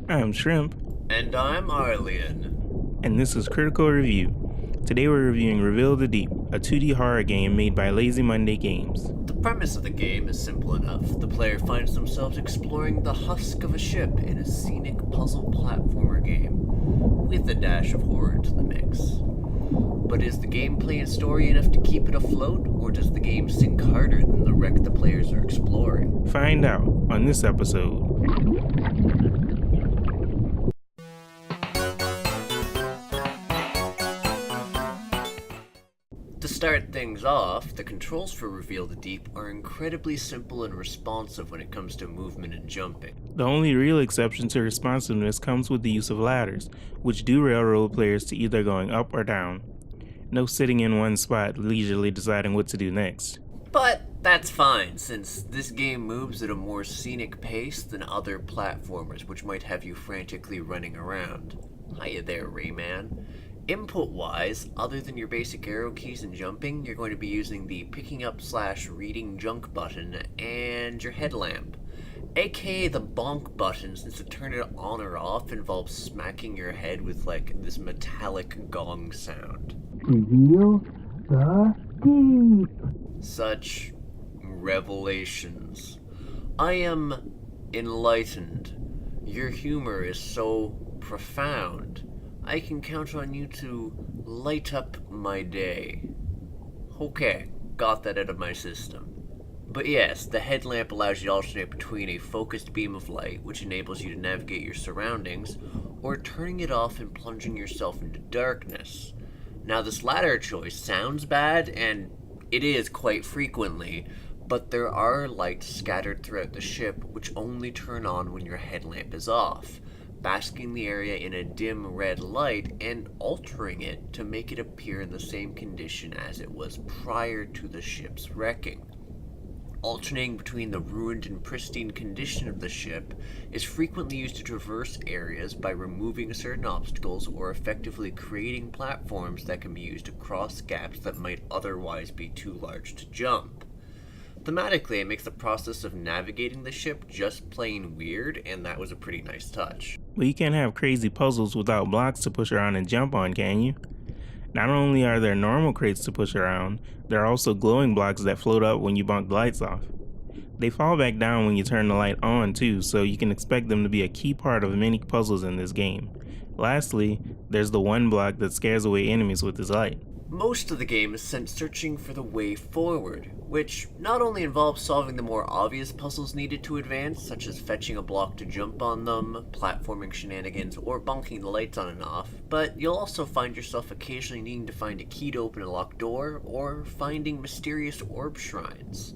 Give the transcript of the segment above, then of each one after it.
I'm Shrimp, And I'm Arlyeon. and this is Critical Review. Today we're reviewing Reveal the Deep, a 2D horror game made by Lazy Monday Games. The premise of the game is simple enough. The player finds themselves exploring the husk of a ship in a scenic puzzle platformer game, with a dash of horror to the mix. But is the gameplay and story enough to keep it afloat, or does the game sink harder than the wreck the players are exploring? Find out on this episode. To start things off, the controls for Reveal the Deep are incredibly simple and responsive when it comes to movement and jumping. The only real exception to responsiveness comes with the use of ladders, which do railroad players to either going up or down. No sitting in one spot leisurely deciding what to do next. But that's fine, since this game moves at a more scenic pace than other platformers, which might have you frantically running around. Hiya there, Rayman. Input-wise, other than your basic arrow keys and jumping, you're going to be using the picking up/reading junk button and your headlamp. AKA the bonk button, since to turn it on or off involves smacking your head with this metallic gong sound. Reveal the deep. Such revelations. I am enlightened. Your humor is so profound. I can count on you to light up my day. Okay, got that out of my system. But yes, the headlamp allows you to alternate between a focused beam of light, which enables you to navigate your surroundings, or turning it off and plunging yourself into darkness. Now, this latter choice sounds bad, and it is quite frequently, but there are lights scattered throughout the ship which only turn on when your headlamp is off, basking the area in a dim red light and altering it to make it appear in the same condition as it was prior to the ship's wrecking. Alternating between the ruined and pristine condition of the ship is frequently used to traverse areas by removing certain obstacles or effectively creating platforms that can be used to cross gaps that might otherwise be too large to jump. Thematically, it makes the process of navigating the ship just plain weird, and that was a pretty nice touch. But you can't have crazy puzzles without blocks to push around and jump on, can you? Not only are there normal crates to push around, there are also glowing blocks that float up when you bump the lights off. They fall back down when you turn the light on too, so you can expect them to be a key part of many puzzles in this game. Lastly, there's the one block that scares away enemies with its light. Most of the game is spent searching for the way forward, which not only involves solving the more obvious puzzles needed to advance, such as fetching a block to jump on them, platforming shenanigans, or bunking the lights on and off, but you'll also find yourself occasionally needing to find a key to open a locked door, or finding mysterious orb shrines.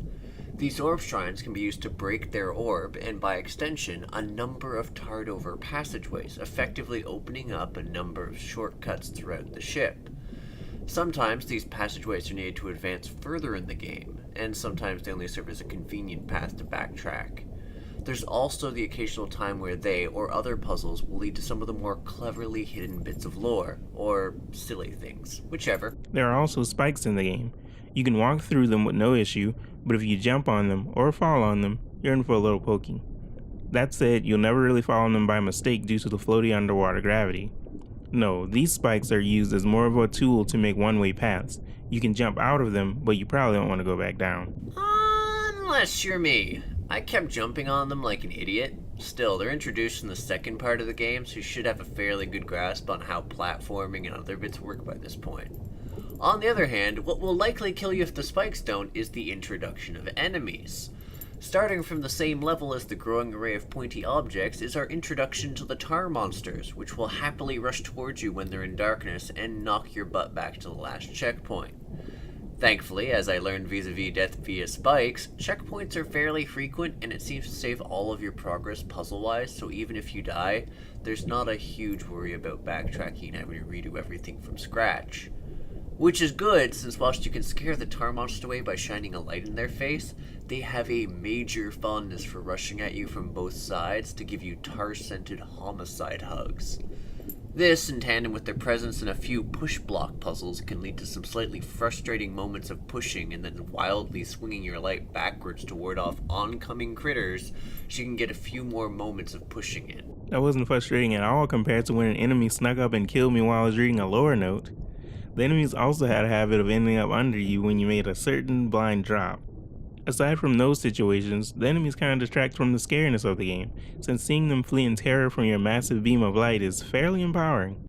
These orb shrines can be used to break their orb, and by extension, a number of tarred over passageways, effectively opening up a number of shortcuts throughout the ship. Sometimes these passageways are needed to advance further in the game, and sometimes they only serve as a convenient path to backtrack. There's also the occasional time where they, or other puzzles, will lead to some of the more cleverly hidden bits of lore, or silly things, whichever. There are also spikes in the game. You can walk through them with no issue, but if you jump on them or fall on them, you're in for a little poking. That said, you'll never really fall on them by mistake due to the floaty underwater gravity. No, these spikes are used as more of a tool to make one-way paths. You can jump out of them, but you probably don't want to go back down. Unless you're me. I kept jumping on them like an idiot. Still, they're introduced in the second part of the game, so you should have a fairly good grasp on how platforming and other bits work by this point. On the other hand, what will likely kill you if the spikes don't is the introduction of enemies. Starting from the same level as the growing array of pointy objects is our introduction to the tar monsters, which will happily rush towards you when they're in darkness and knock your butt back to the last checkpoint. Thankfully, as I learned vis-a-vis death via spikes, checkpoints are fairly frequent and it seems to save all of your progress puzzle-wise, so even if you die, there's not a huge worry about backtracking and having to redo everything from scratch. Which is good, since whilst you can scare the tar monster away by shining a light in their face, they have a major fondness for rushing at you from both sides to give you tar-scented homicide hugs. This, in tandem with their presence in a few push block puzzles, can lead to some slightly frustrating moments of pushing and then wildly swinging your light backwards to ward off oncoming critters so you can get a few more moments of pushing in. That wasn't frustrating at all compared to when an enemy snuck up and killed me while I was reading a lower note. The enemies also had a habit of ending up under you when you made a certain blind drop. Aside from those situations, the enemies kind of distract from the scariness of the game, since seeing them flee in terror from your massive beam of light is fairly empowering.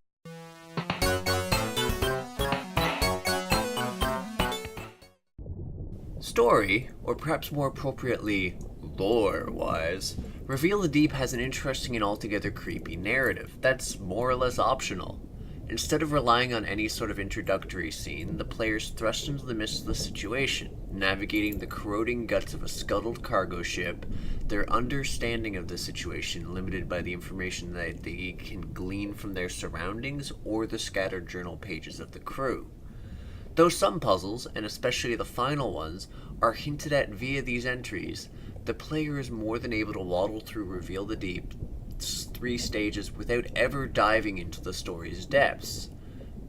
Story, or perhaps more appropriately, lore-wise, Reveal the Deep has an interesting and altogether creepy narrative that's more or less optional. Instead of relying on any sort of introductory scene, the player's thrust into the midst of the situation, navigating the corroding guts of a scuttled cargo ship, their understanding of the situation limited by the information that they can glean from their surroundings or the scattered journal pages of the crew. Though some puzzles, and especially the final ones, are hinted at via these entries, the player is more than able to waddle through Reveal the Deep 3 stages without ever diving into the story's depths.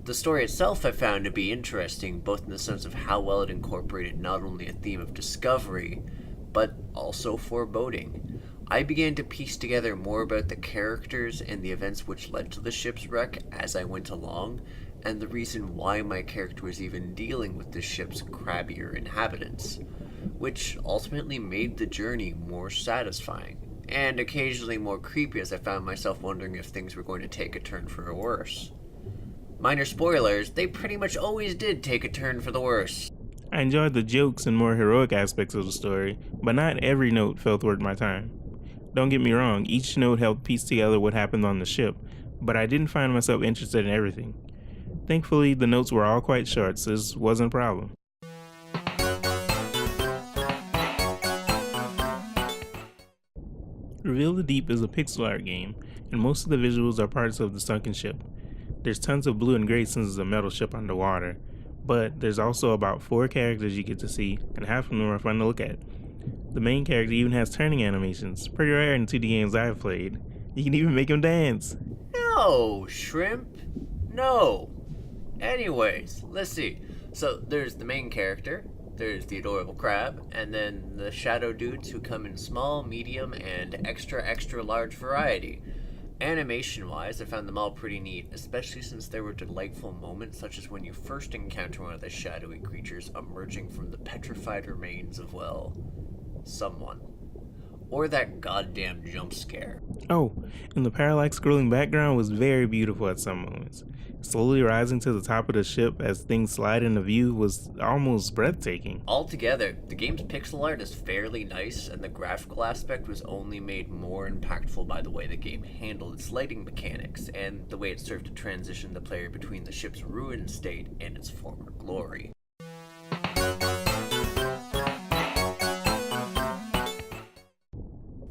The story itself I found to be interesting, both in the sense of how well it incorporated not only a theme of discovery, but also foreboding. I began to piece together more about the characters and the events which led to the ship's wreck as I went along, and the reason why my character was even dealing with the ship's crabbier inhabitants, which ultimately made the journey more satisfying, and occasionally more creepy as I found myself wondering if things were going to take a turn for the worse. Minor spoilers, they pretty much always did take a turn for the worse. I enjoyed the jokes and more heroic aspects of the story, but not every note felt worth my time. Don't get me wrong, each note helped piece together what happened on the ship, but I didn't find myself interested in everything. Thankfully, the notes were all quite short, so this wasn't a problem. Reveal the Deep is a pixel art game, and most of the visuals are parts of the sunken ship. There's tons of blue and gray since it's a metal ship underwater, but there's also about 4 characters you get to see, and half of them are fun to look at. The main character even has turning animations, pretty rare in 2D games I've played. You can even make him dance. No, Shrimp. No. Anyways, let's see. So there's the main character, there's the adorable crab, and then the shadow dudes who come in small, medium, and extra large variety. Animation-wise, I found them all pretty neat, especially since there were delightful moments such as when you first encounter one of the shadowy creatures emerging from the petrified remains of, well, someone. Or that goddamn jump scare. Oh, and the parallax scrolling background was very beautiful at some moments. Slowly rising to the top of the ship as things slide into view was almost breathtaking. Altogether, the game's pixel art is fairly nice, and the graphical aspect was only made more impactful by the way the game handled its lighting mechanics, and the way it served to transition the player between the ship's ruined state and its former glory.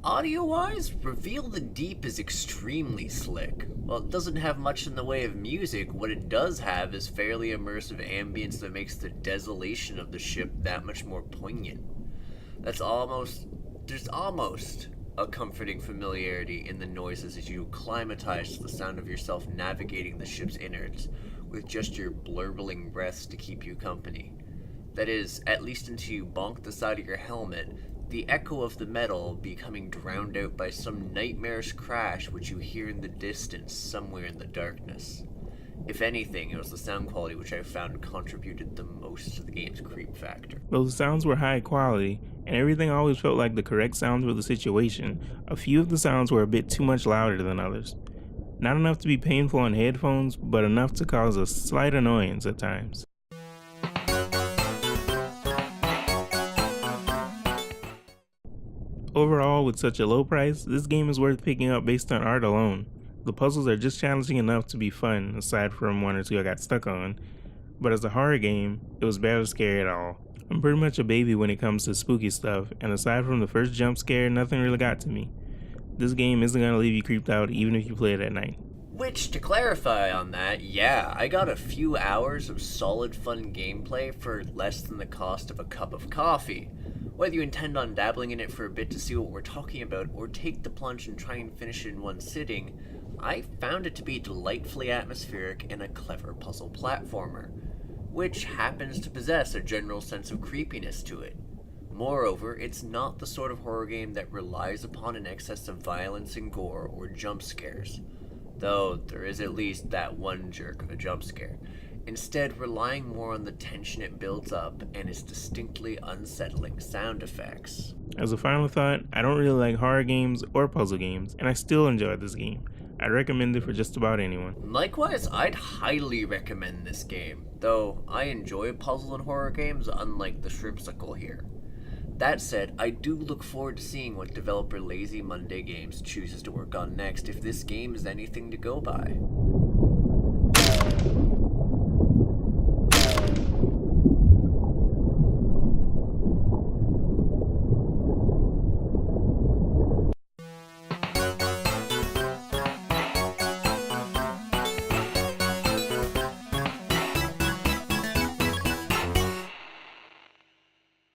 Audio-wise, Reveal the Deep is extremely slick. While it doesn't have much in the way of music, what it does have is fairly immersive ambience that makes the desolation of the ship that much more poignant. There's almost a comforting familiarity in the noises as you acclimatize to the sound of yourself navigating the ship's innards, with just your blurbling breaths to keep you company. That is, at least until you bonk the side of your helmet, the echo of the metal becoming drowned out by some nightmarish crash which you hear in the distance somewhere in the darkness. If anything, it was the sound quality which I found contributed the most to the game's creep factor. Though the sounds were high quality, and everything always felt like the correct sound for the situation, a few of the sounds were a bit too much louder than others. Not enough to be painful on headphones, but enough to cause a slight annoyance at times. Overall, with such a low price, this game is worth picking up based on art alone. The puzzles are just challenging enough to be fun, aside from 1 or 2 I got stuck on, but as a horror game, it was barely scary at all. I'm pretty much a baby when it comes to spooky stuff, and aside from the first jump scare, nothing really got to me. This game isn't going to leave you creeped out even if you play it at night. Which, to clarify on that, yeah, I got a few hours of solid fun gameplay for less than the cost of a cup of coffee. Whether you intend on dabbling in it for a bit to see what we're talking about, or take the plunge and try and finish it in one sitting, I found it to be delightfully atmospheric and a clever puzzle platformer, which happens to possess a general sense of creepiness to it. Moreover, it's not the sort of horror game that relies upon an excess of violence and gore or jump scares, though there is at least that one jerk of a jump scare, instead relying more on the tension it builds up and its distinctly unsettling sound effects. As a final thought, I don't really like horror games or puzzle games, and I still enjoy this game. I'd recommend it for just about anyone. Likewise, I'd highly recommend this game, though I enjoy puzzle and horror games unlike the Shrimpsicle here. That said, I do look forward to seeing what developer Lazy Monday Games chooses to work on next if this game is anything to go by.